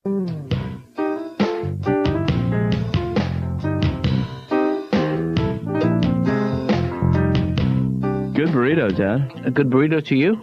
Good burrito, Dad. A good burrito to you?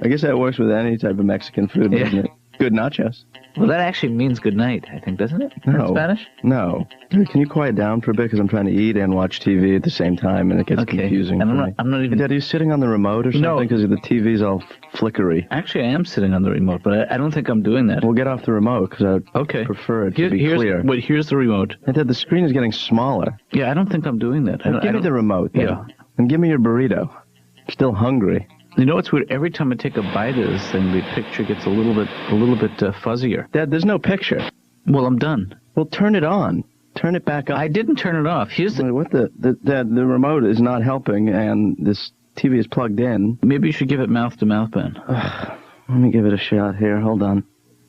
I guess that works with any type of Mexican food, doesn't it? Good nachos. Well, that actually means good night, I think, doesn't it? No. In Spanish? No. Dude, can you quiet down for a bit? Because I'm trying to eat and watch TV at the same time, and it gets confusing. And for me. I'm not even... Hey, Dad, are you sitting on the remote or something? Because the TV's all flickery. Actually, I am sitting on the remote, but I don't think I'm doing that. We'll get off the remote, because I prefer it to be clear. Wait, here's the remote. Hey, Dad, the screen is getting smaller. Yeah, I don't think I'm doing that. Give me the remote, then. Yeah. And give me your burrito. I'm still hungry. You know what's weird? Every time I take a bite of this thing, the picture gets a little bit fuzzier. Dad, there's no picture. Well, I'm done. Well, turn it on. Turn it back on. I didn't turn it off. Here's the... What the remote is not helping, and this TV is plugged in. Maybe you should give it mouth-to-mouth, Ben. Let me give it a shot here. Hold on.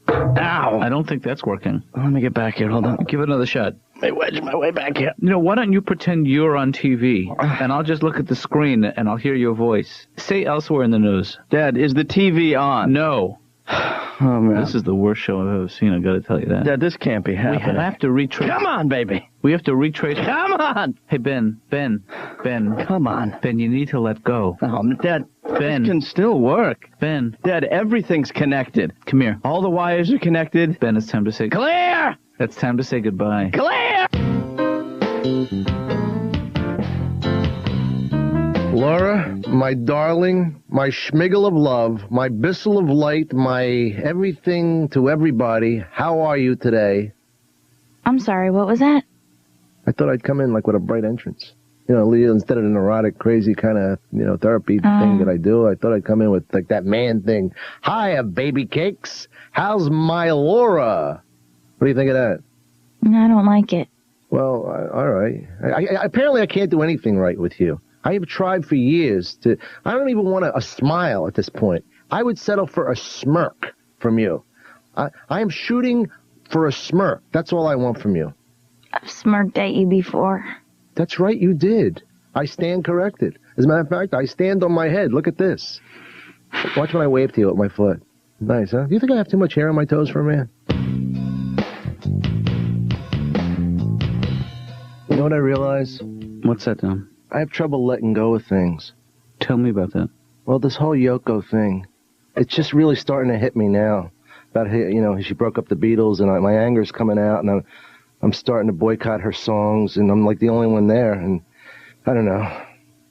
Ow! I don't think that's working. Let me get back here. Hold on. Give it another shot. Let me wedge my way back here. You know, why don't you pretend you're on TV, and I'll just look at the screen, and I'll hear your voice. Say elsewhere in the news. Dad, is the TV on? No. Oh, man. This is the worst show I've ever seen, I've got to tell you that. Dad, this can't be happening. We have to retrace... Come on, baby. We have to retrace... Come on! Hey, Ben. Come on. Ben, you need to let go. Oh, Dad, Ben. this can still work. Ben. Dad, everything's connected. Come here. All the wires are connected. Ben, it's time to say... Clear! It's time to say goodbye. Clear! Laura, my darling, my schmiggle of love, my bissel of light, my everything to everybody, how are you today? I'm sorry, what was that? I thought I'd come in like with a bright entrance. You know, Leah, instead of an neurotic, crazy kind of, therapy thing that I do, I thought I'd come in with like that man thing. Hiya, baby cakes. How's my Laura? What do you think of that? I don't like it. Well, all right. Apparently I can't do anything right with you. I have tried for years to... I don't even want a smile at this point. I would settle for a smirk from you. I am shooting for a smirk. That's all I want from you. I've smirked at you before. That's right, you did. I stand corrected. As a matter of fact, I stand on my head. Look at this. Watch when I wave to you with my foot. Nice, huh? Do you think I have too much hair on my toes for a man? You know what I realize? What's that, Tom? I have trouble letting go of things. Tell me about that. Well, this whole Yoko thing, it's just really starting to hit me now. About, she broke up the Beatles, and my anger's coming out, and I'm starting to boycott her songs, and I'm like the only one there, and I don't know.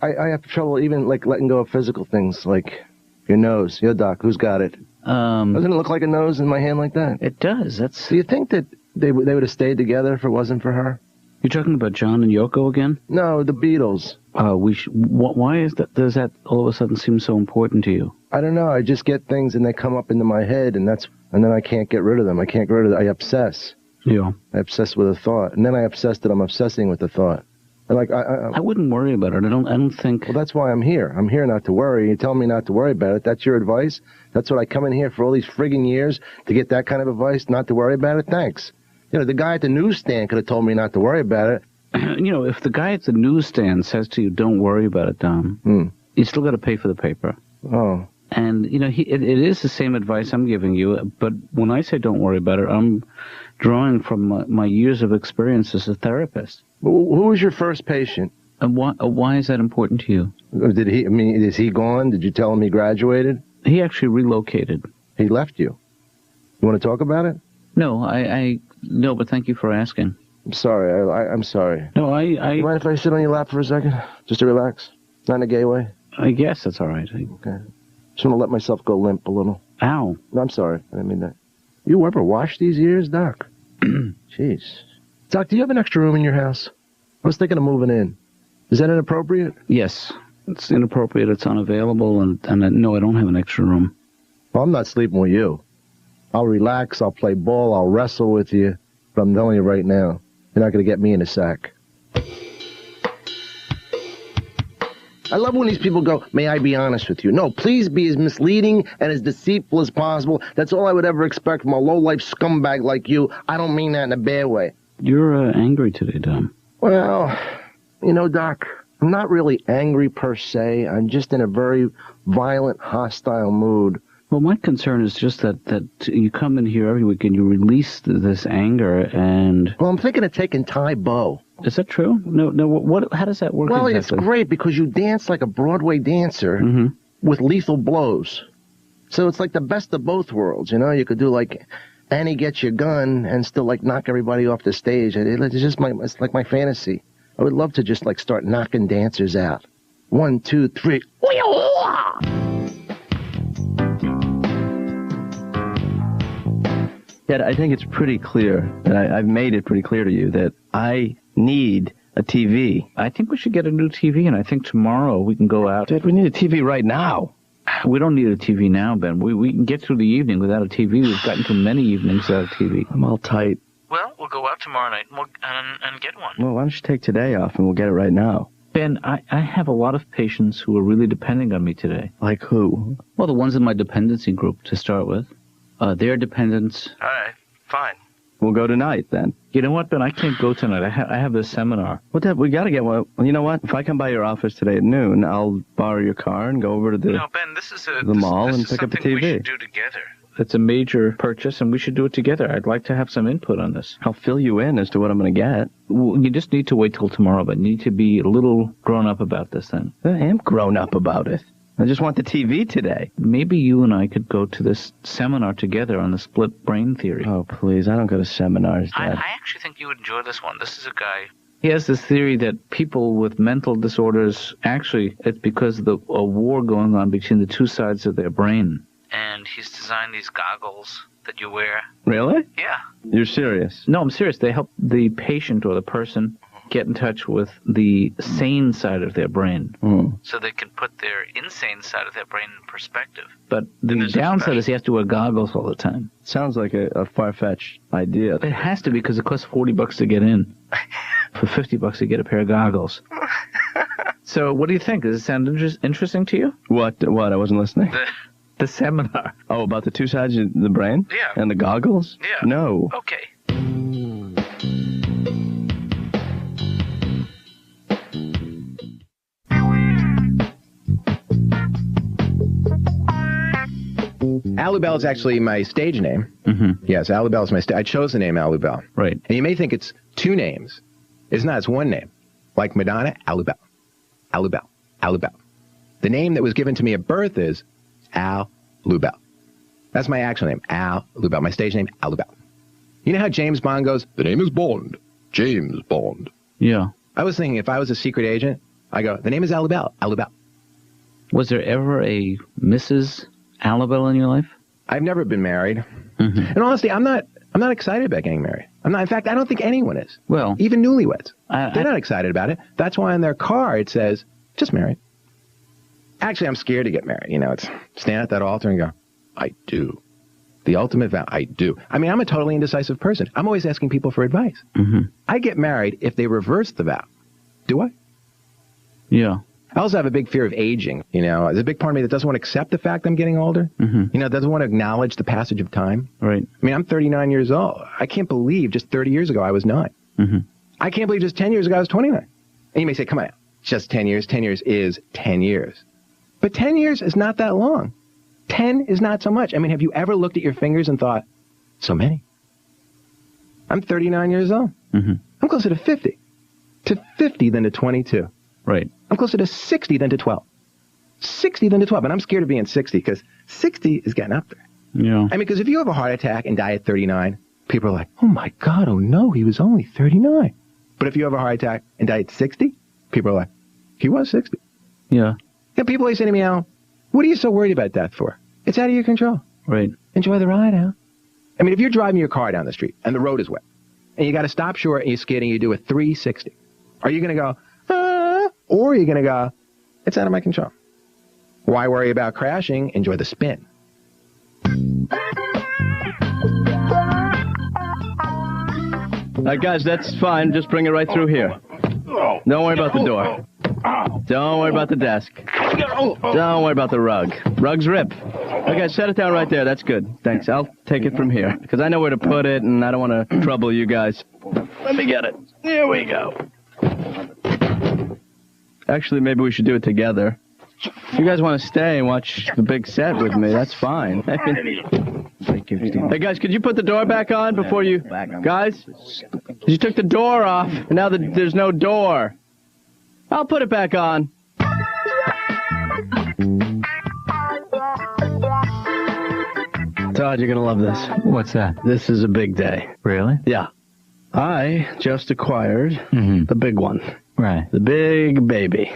I have trouble even like letting go of physical things, like your nose. Yo, Doc, who's got it? Doesn't it look like a nose in my hand like that? It does. That's... Do you think that they would have stayed together if it wasn't for her? You're talking about John and Yoko again? No, the Beatles. Why is that? Does that all of a sudden seem so important to you? I don't know. I just get things and they come up into my head, and then I can't get rid of them. I can't get rid of them. I obsess. Yeah. I obsess with a thought, and then I obsess that I'm obsessing with the thought. And I wouldn't worry about it. I don't think. Well, that's why I'm here. I'm here not to worry. You tell me not to worry about it. That's your advice. That's what I come in here for all these friggin' years to get that kind of advice, not to worry about it. Thanks. The guy at the newsstand could have told me not to worry about it. If the guy at the newsstand says to you, "Don't worry about it, Dom," you still got to pay for the paper. Oh. And it is the same advice I'm giving you. But when I say "don't worry about it," I'm drawing from my years of experience as a therapist. Who was your first patient? And why is that important to you? Is he gone? Did you tell him he graduated? He actually relocated. He left you. You want to talk about it? No, no, but thank you for asking. I'm sorry. I'm sorry. No, You mind if I sit on your lap for a second? Just to relax? Not in a gay way? I guess that's all right. Okay. Just want to let myself go limp a little. Ow. No, I'm sorry. I didn't mean that. You ever wash these ears, Doc? Jeez. Doc, do you have an extra room in your house? I was thinking of moving in. Is that inappropriate? Yes. It's inappropriate. It's unavailable. And no, I don't have an extra room. Well, I'm not sleeping with you. I'll relax. I'll play ball. I'll wrestle with you. But I'm telling you right now, you're not going to get me in a sack. I love when these people go, "May I be honest with you?" No, please be as misleading and as deceitful as possible. That's all I would ever expect from a low-life scumbag like you. I don't mean that in a bad way. You're angry today, Dom. Well, Doc, I'm not really angry per se. I'm just in a very violent, hostile mood Well, my concern is just that you come in here every week and you release this anger and... Well, I'm thinking of taking Thai Bo. Is that true? No. What? How does that work Well, exactly? it's great because you dance like a Broadway dancer with lethal blows. So it's like the best of both worlds, you know? You could do like Annie Gets Your Gun and still like knock everybody off the stage. It's just it's like my fantasy. I would love to just like start knocking dancers out. 1, 2, 3. Yeah, I think it's pretty clear, and I've made it pretty clear to you that I need a TV. I think we should get a new TV, and I think tomorrow we can go out. Dad, we need a TV right now. We don't need a TV now, Ben. We can get through the evening without a TV. We've gotten through many evenings without a TV. I'm all tight. Well, we'll go out tomorrow night and get one. Well, why don't you take today off and we'll get it right now? Ben, I have a lot of patients who are really depending on me today. Like who? Well, the ones in my dependency group to start with. Their dependents. All right, fine. We'll go tonight, then. You know what, Ben? I can't go tonight. I have this seminar. Well, Dad, we got to get one. You know what? If I come by your office today at noon, I'll borrow your car and go over to the Ben, this is the mall and pick up a TV. We should do together. It's a major purchase, and we should do it together. I'd like to have some input on this. I'll fill you in as to what I'm going to get. Well, you just need to wait till tomorrow, but you need to be a little grown up about this then. I am grown up about it. I just want the TV today. Maybe you and I could go to this seminar together on the split brain theory. Oh, please. I don't go to seminars, Dad. I actually think you would enjoy this one. This is a guy... He has this theory that people with mental disorders, actually, it's because of a war going on between the two sides of their brain. And he's designed these goggles that you wear. Really? Yeah. You're serious? No, I'm serious. They help the patient or the person get in touch with the sane side of their brain. So they can put their insane side of their brain in perspective. But the downside is he has to wear goggles all the time. Sounds like a far-fetched idea. It has to be because it costs $40 to get in. For $50 to get a pair of goggles. So what do you think? Does it sound interesting to you? What? I wasn't listening. The seminar. Oh, about the two sides of the brain? Yeah. And the goggles? Yeah. No. Okay. Alubel is actually my stage name. Yes, Alubel is my stage. I chose the name Alubel. Right. And you may think it's two names. It's not. It's one name. Like Madonna, Alubel. Alubel. Alubel. The name that was given to me at birth is Alubel. That's my actual name, Alubel. My stage name, Alubel. You know how James Bond goes, the name is Bond. James Bond. Yeah. I was thinking if I was a secret agent, I go, the name is Alubel. Alubel. Was there ever a Mrs. Alubel in your life? I've never been married. And honestly, I'm not excited about getting married. I'm not. In fact, I don't think anyone is. Well, even newlyweds. They're not excited about it. That's why on their car it says, just married. Actually, I'm scared to get married. You know, it's stand at that altar and go, I do. The ultimate vow, I do. I mean, I'm a totally indecisive person. I'm always asking people for advice. I get married if they reverse the vow. Do I? Yeah. I also have a big fear of aging. You know, there's a big part of me that doesn't want to accept the fact I'm getting older. You know, doesn't want to acknowledge the passage of time. Right. I mean, I'm 39 years old. I can't believe just 30 years ago I was 9. I can't believe just 10 years ago I was 29. And you may say, come on, just 10 years. 10 years is 10 years. But 10 years is not that long. 10 is not so much. I mean, have you ever looked at your fingers and thought, so many? I'm 39 years old. I'm closer to 50. To 50 than to 22. Right. I'm closer to 60 than to 12. 60 than to 12. And I'm scared of being 60 because 60 is getting up there. Yeah. I mean, because if you have a heart attack and die at 39, people are like, oh, my God, oh, no, he was only 39. But if you have a heart attack and die at 60, people are like, he was 60. Yeah. And people always say to me, Al, what are you so worried about death for? It's out of your control. Right. Enjoy the ride, Al. I mean, if you're driving your car down the street and the road is wet and you got to stop short and you're skidding, you do a 360. Are you going to go, or are you going to go, it's out of my control? Why worry about crashing? Enjoy the spin. Guys, that's fine. Just bring it right through here. Don't worry about the door. Don't worry about the desk. Don't worry about the rug. Rug's rip. Okay, set it down right there. That's good. Thanks. I'll take it from here, because I know where to put it, and I don't want to trouble you guys. Let me get it. Here we go. Actually, maybe we should do it together. you guys want to stay and watch the big set with me, that's fine. Hey, guys, could you put the door back on before you... Guys, you took the door off, and now there's no door. I'll put it back on. Todd, you're going to love this. What's that? This is a big day. Really? Yeah. I just acquired the big one. Right. The big baby.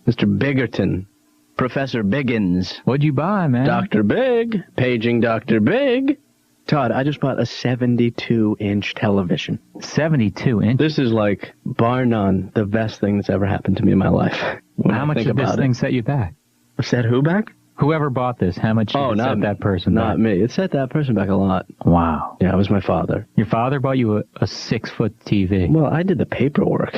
Mr. Biggerton. Professor Biggins. What'd you buy, man? Dr. Big. Paging Dr. Big. Todd, I just bought a 72-inch television. 72 inch? This is like, bar none, the best thing that's ever happened to me in my life. How much did this thing set you back? Set who back? Whoever bought this, how much did it set that person back? Not me. It set that person back a lot. Wow. Yeah, it was my father. Your father bought you a 6-foot TV. Well, I did the paperwork.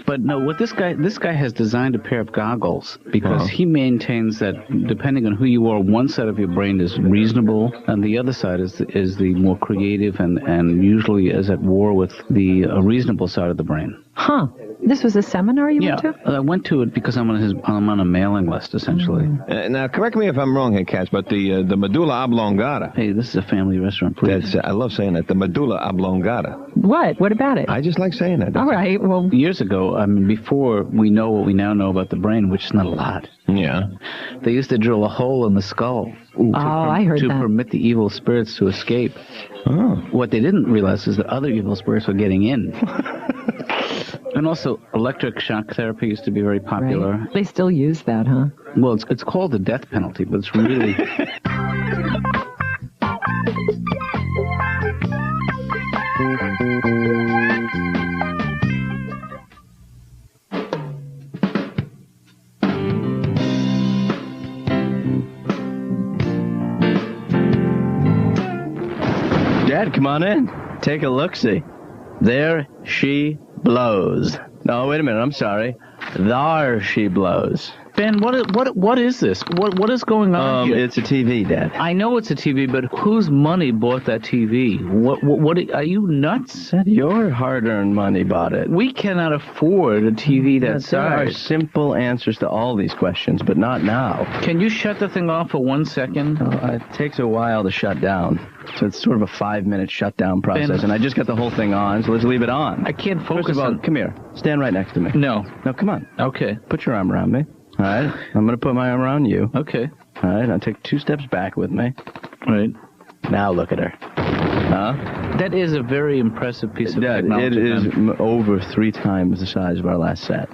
But no, what this guy has designed a pair of goggles because he maintains that depending on who you are, one side of your brain is reasonable and the other side is the more creative and usually is at war with the reasonable side of the brain. Huh. This was a seminar you went to? I went to it because I'm on a mailing list, essentially. Now, correct me if I'm wrong here, Katz, but the medulla oblongata. Hey, this is a family restaurant, please. I love saying that, the medulla oblongata. What? What about it? I just like saying that. All right, well... Years ago, I mean, before we know what we now know about the brain, which is not a lot. Yeah. They used to drill a hole in the skull. I heard to that. permit the evil spirits to escape. Oh. What they didn't realize is that other evil spirits were getting in. And also, electric shock therapy used to be very popular. Right. They still use that, huh? Well, it's called the death penalty, but it's really... Dad, come on in. Take a look-see. There she blows. No, wait a minute. I'm sorry. There she blows. Ben, what is this? What is going on here? It's a TV, Dad. I know it's a TV, but whose money bought that TV? What are you nuts? Your hard-earned money bought it. We cannot afford a TV that There are size. simple answers to all these questions, but not now. Can you shut the thing off for 1 second? It takes a while to shut down. So it's sort of a 5-minute shutdown process, Ben- and I just got the whole thing on, so let's leave it on. I can't focus First of all, on... come here. Stand right next to me. No. No, come on. Okay. Put your arm around me. All right? I'm going to put my arm around you. Okay. All right? Now take 2 steps back with me. Right. Now look at her. Huh? That is a very impressive piece of Dad, technology. it is Ben. over 3 times the size of our last set.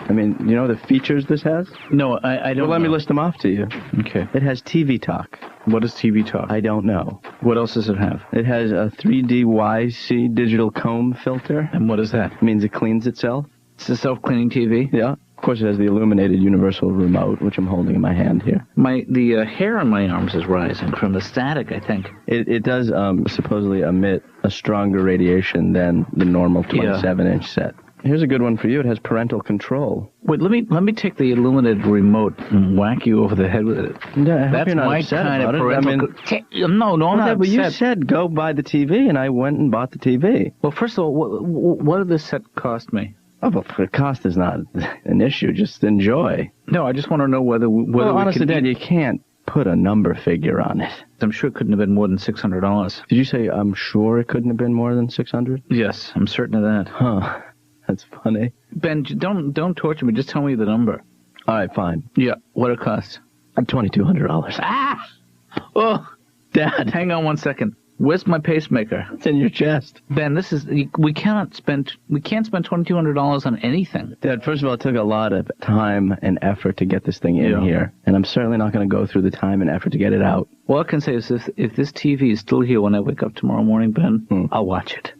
I mean, you know the features this has? No, I don't Well, let me know. list them off to you. Okay. It has TV talk. What is TV talk? I don't know. What else does it have? It has a 3D YC digital comb filter. And what is that? It means it cleans itself. It's a self-cleaning TV? Yeah. Of course, it has the illuminated universal remote, which I'm holding in my hand here. The hair on my arms is rising from the static, I think. It does supposedly emit a stronger radiation than the normal 27-inch set. Here's a good one for you. It has parental control. Wait, let me take the illuminated remote and whack you over the head with it. Yeah, I hope That's you're not my upset kind of about it. parental... No, I'm not But you upset. said go buy the TV, and I went and bought the TV. Well, first of all, what did this set cost me? Oh, but the cost is not an issue. Just enjoy. No, I just want to know whether Well, we honestly, could Dad, you can't put a number figure on it. I'm sure it couldn't have been more than $600. Did you say I'm sure it couldn't have been more than 600? Yes, I'm certain of that. Huh. That's funny. Ben, don't torture me. Just tell me the number. All right, fine. Yeah, what it costs. $2,200. Ah! Oh, Dad, hang on 1 second. Where's my pacemaker? It's in your chest. Ben, we can't spend $2,200 on anything. Dad, first of all, it took a lot of time and effort to get this thing in here, and I'm certainly not going to go through the time and effort to get it out. All I can say is if this TV is still here when I wake up tomorrow morning, Ben, I'll watch it.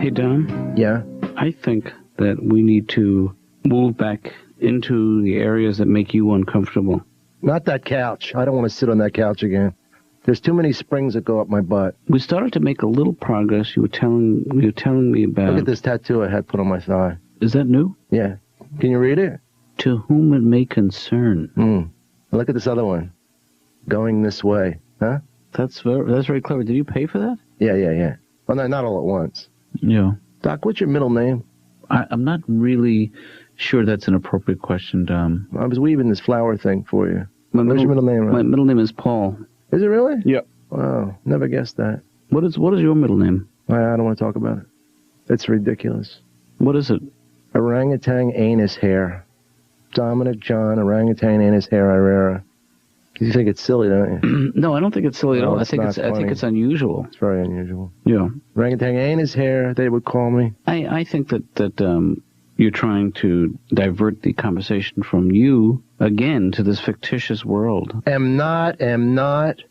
Hey, Dom. Yeah? I think that we need to move back into the areas that make you uncomfortable. Not that couch. I don't want to sit on that couch again. There's too many springs that go up my butt. We started to make a little progress. You were telling me about... Look at this tattoo I had put on my thigh. Is that new? Yeah. Can you read it? To whom it may concern. Look at this other one. Going this way. Huh? That's very clever. Did you pay for that? Yeah. Well, no, not all at once. Yeah. Doc, what's your middle name? I'm not really sure that's an appropriate question, Dom. I was weaving this flower thing for you. What's your middle name, right? My middle name is Paul. Is it really? Yeah. Wow, never guessed that. What is your middle name? I don't want to talk about it. It's ridiculous. What is it? Orangutan anus hair. Dominic John, orangutan anus hair, Herrera. You think it's silly, don't you? No, I don't think it's silly at all. I think it's unusual. It's very unusual. Yeah. Orangutan anus hair, they would call me. I think that you're trying to divert the conversation from you again to this fictitious world. Am not.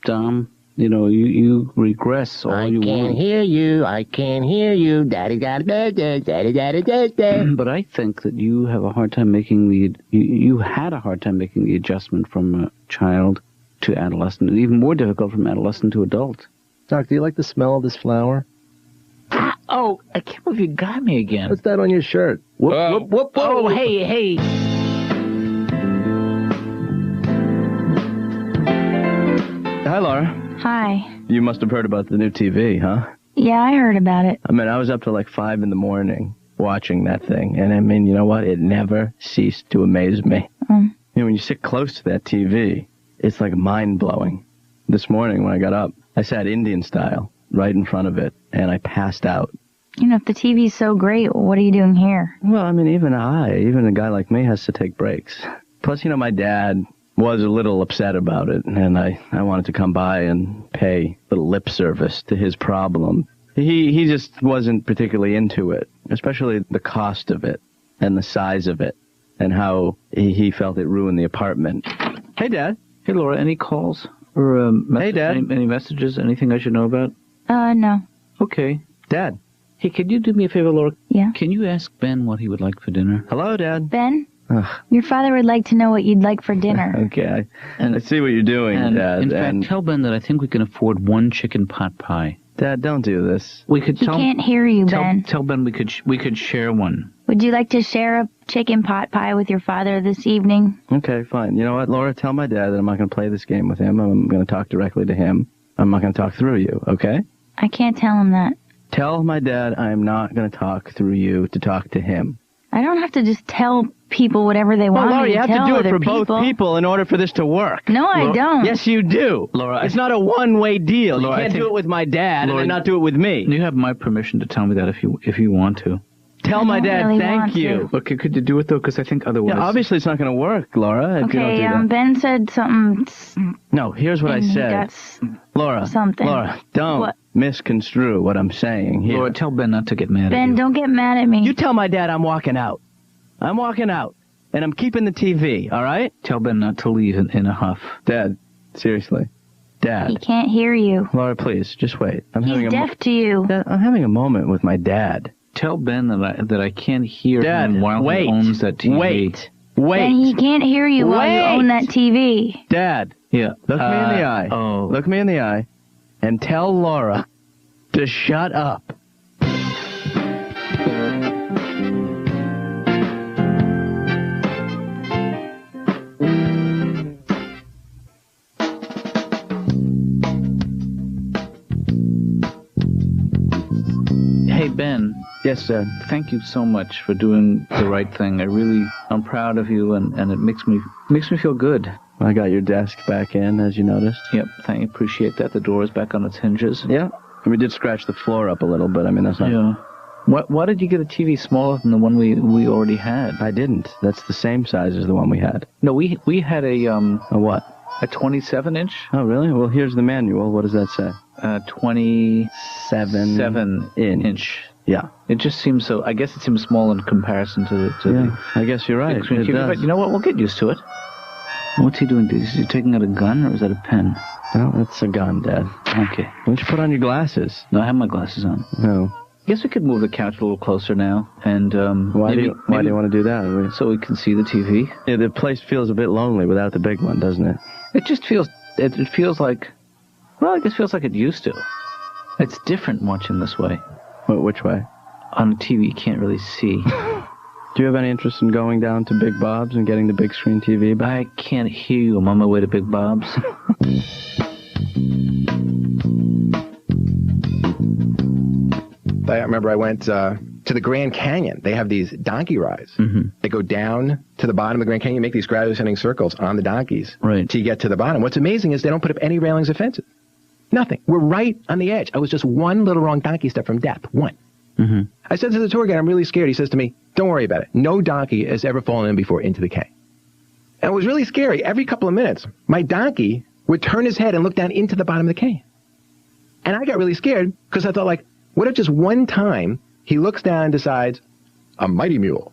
Dom, you regress all you want. I can't hear you. Daddy got it. But I think that you have a hard time making you had a hard time making the adjustment from a child to adolescent, and even more difficult from adolescent to adult. Doc, do you like the smell of this flower? Oh, I can't believe you got me again. What's that on your shirt? Whoop, whoop. Oh, hey. Hi, Laura. Hi. You must have heard about the new TV, huh? Yeah, I heard about it. I mean, I was up till like 5 in the morning watching that thing. And I mean, you know what? It never ceased to amaze me. You know, when you sit close to that TV, it's like mind-blowing. This morning when I got up, I sat Indian style right in front of it, and I passed out. If the TV's so great, what are you doing here? Well, I mean, even a guy like me has to take breaks. Plus, my dad was a little upset about it, and I wanted to come by and pay a little lip service to his problem. He just wasn't particularly into it, especially the cost of it and the size of it and how he felt it ruined the apartment. Hey, Dad. Hey, Laura, any calls or Hey, Dad. Any messages, anything I should know about? No. Okay. Dad. Hey, could you do me a favor, Laura? Yeah? Can you ask Ben what he would like for dinner? Hello, Dad. Ben? Your father would like to know what you'd like for dinner. Okay, I see what you're doing, Dad. In fact, tell Ben that I think we can afford one chicken pot pie. Dad, don't do this. We could He can't hear you, Ben. Tell Ben we could share one. Would you like to share a chicken pot pie with your father this evening? Okay, fine. You know what, Laura? Tell my dad that I'm not going to play this game with him. I'm going to talk directly to him. I'm not going to talk through you, okay? I can't tell him that. Tell my dad I'm not going to talk through you to talk to him. I don't have to just tell people whatever they want Laura, me to you have tell to do it other for people. both people in order for this to work. No, I don't. Yes, you do. Laura, it's not a one-way deal. Laura, you can't do it with my dad and then not do it with me. You have my permission to tell me that if you want to. Tell my dad really thank want you. to. Okay, could you do it, though? Because I think otherwise... Yeah, obviously it's not going to work, Laura, if you don't do that. Ben said something... No, here's what I said. Laura, something. Laura, don't misconstrue what I'm saying here. Laura, tell Ben not to get mad at you. Ben, don't get mad at me. You tell my dad I'm walking out. I'm walking out. And I'm keeping the TV, all right? Tell Ben not to leave in a huff. Dad, seriously. Dad. He can't hear you. Laura, please, just wait. He's deaf to you. Dad, I'm having a moment with my dad. Tell Ben that I can't hear Dad, him while he owns that TV. Wait. Ben, he can't hear you while you own that TV. Dad. Yeah. Look me in the eye. Oh. Look me in the eye and tell Laura to shut up. Hey, Ben. Yes, Dad. Thank you so much for doing the right thing. I'm proud of you, and it makes me feel good. I got your desk back in, as you noticed. Yep, appreciate that. The door is back on its hinges. Yeah. We did scratch the floor up a little bit. I mean, that's not... Yeah. Why did you get a TV smaller than the one we already had? I didn't. That's the same size as the one we had. No, we had a what? A 27-inch. Oh, really? Well, here's the manual. What does that say? 27 inch. Yeah. It just seems so. I guess it seems small in comparison to the. I guess you're right. It does. But you know what? We'll get used to it. What's he doing? Is he taking out a gun or is that a pen? No, that's a gun, Dad. Okay. Why don't you put on your glasses? No, I have my glasses on. No. I guess we could move the couch a little closer now, and why do you want to do that? So we can see the TV. Yeah, the place feels a bit lonely without the big one, doesn't it? It just feels. It feels like. Well, it just feels like it used to. It's different watching this way. Which way? On TV, you can't really see. Do you have any interest in going down to Big Bob's and getting the big screen TV back? I can't hear you. I'm on my way to Big Bob's. I remember I went to the Grand Canyon. They have these donkey rides. They go down to the bottom of the Grand Canyon, make these gravity ascending circles on the donkeys till you get to the bottom. What's amazing is they don't put up any railings or fences. Nothing. We're right on the edge. I was just one little wrong donkey step from death. One. I said to the tour guide, I'm really scared. He says to me, don't worry about it. No donkey has ever fallen in before into the canyon. And it was really scary. Every couple of minutes, my donkey would turn his head and look down into the bottom of the canyon. And I got really scared because I thought, like, what if just one time he looks down and decides, a mighty mule?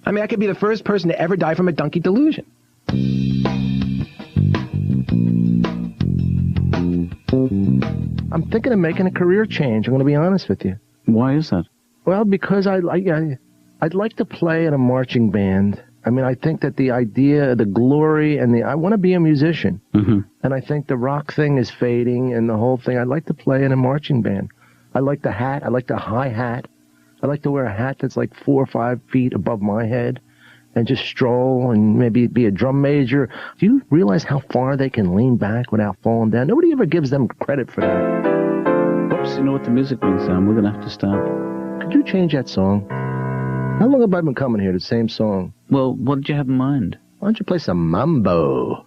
I mean, I could be the first person to ever die from a donkey delusion. I'm thinking of making a career change. I'm going to be honest with you. Why is that? Well, because I'd like to play in a marching band. I mean, I think that the idea, the glory, and I want to be a musician. And I think the rock thing is fading and the whole thing. I'd like to play in a marching band. I like the hat. I like the high hat. I like to wear a hat that's like 4 or 5 feet above my head and just stroll and maybe be a drum major. Do you realize how far they can lean back without falling down? Nobody ever gives them credit for that. Oops, you know what the music means, Sam. We're going to have to stop. Could you change that song? How long have I been coming here? The same song. Well, what did you have in mind? Why don't you play some mambo?